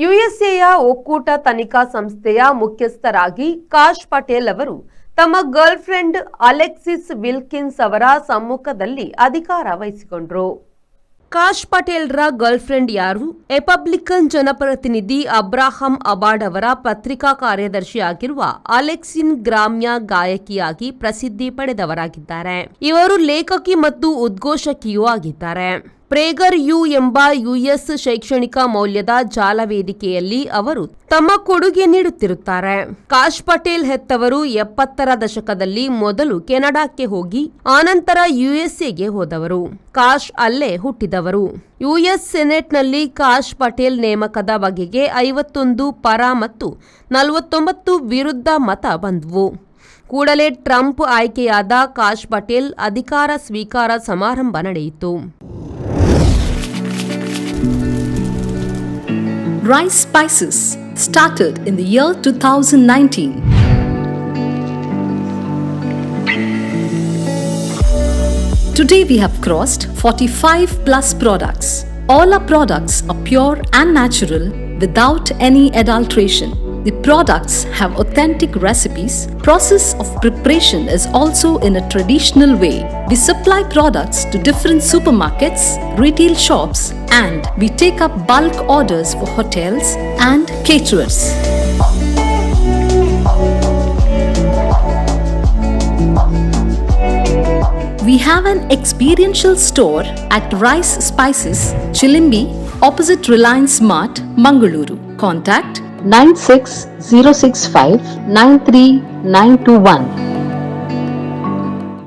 ಯುಎಸ್ಎಯ ಒಕ್ಕೂಟ ತನಿಖಾ ಸಂಸ್ಥೆಯ ಮುಖ್ಯಸ್ಥರಾಗಿ ಕಾಶ್ ಪಟೇಲ್ ಅವರು ತಮ್ಮ ಗರ್ಲ್ ಫ್ರೆಂಡ್ ಅಲೆಕ್ಸಿಸ್ ವಿಲ್ಕಿನ್ಸ್ ಅವರ ಸಮ್ಮುಖದಲ್ಲಿ ಅಧಿಕಾರ ವಹಿಸಿಕೊಂಡರು. ಕಾಶ್ ಪಟೇಲ್ರ ಗರ್ಲ್ ಫ್ರೆಂಡ್ ಯಾರು? ರಿಪಬ್ಲಿಕನ್ ಜನಪ್ರತಿನಿಧಿ ಅಬ್ರಾಹಂ ಅಬಾಡ್ ಅವರ ಪತ್ರಿಕಾ ಕಾರ್ಯದರ್ಶಿಯಾಗಿರುವ ಅಲೆಕ್ಸಿನ್ ಗ್ರಾಮ್ಯ ಗಾಯಕಿಯಾಗಿ ಪ್ರಸಿದ್ಧಿ ಪಡೆದವರಾಗಿದ್ದಾರೆ. ಇವರು ಲೇಖಕಿ ಮತ್ತು ಉದ್ಘೋಷಕಿಯೂ ಆಗಿದ್ದಾರೆ. ಪ್ರೇಗರ್ ಯು ಎಂಬ ಯುಎಸ್ ಶೈಕ್ಷಣಿಕ ಮೌಲ್ಯದ ಜಾಲ ವೇದಿಕೆಯಲ್ಲಿ ಅವರು ತಮ್ಮ ಕೊಡುಗೆ ನೀಡುತ್ತಿರುತ್ತಾರೆ. ಕಾಶ್ ಪಟೇಲ್ ಹೆತ್ತವರು 70ರ ದಶಕದಲ್ಲಿ ಮೊದಲು ಕೆನಡಾಕ್ಕೆ ಹೋಗಿ ಆನಂತರ ಯುಎಸ್ಎಗೆ ಹೋದವರು. ಕಾಶ್ ಅಲ್ಲೇ ಹುಟ್ಟಿದವರು. ಯುಎಸ್ ಸೆನೆಟ್ನಲ್ಲಿ ಕಾಶ್ ಪಟೇಲ್ ನೇಮಕದ ಬಗೆಗೆ 51 ಪರ ಮತ್ತು 49 ವಿರುದ್ಧ ಮತ ಬಂದವು. ಕೂಡಲೇ ಟ್ರಂಪ್ ಆಯ್ಕೆಯಾದ ಕಾಶ್ ಪಟೇಲ್ ಅಧಿಕಾರ ಸ್ವೀಕಾರ ಸಮಾರಂಭ ನಡೆಯಿತು. Rice Spices started in the year 2019. Today we have crossed 45 plus products. All our products are pure and natural without any adulteration. The products have authentic recipes. Process of preparation is also in a traditional way. We supply products to different supermarkets, retail shops, and we take up bulk orders for hotels and caterers. We have an experiential store at Rice Spices, Chilimbi, opposite Reliance Mart, Mangaluru. Contact 96 065 93921.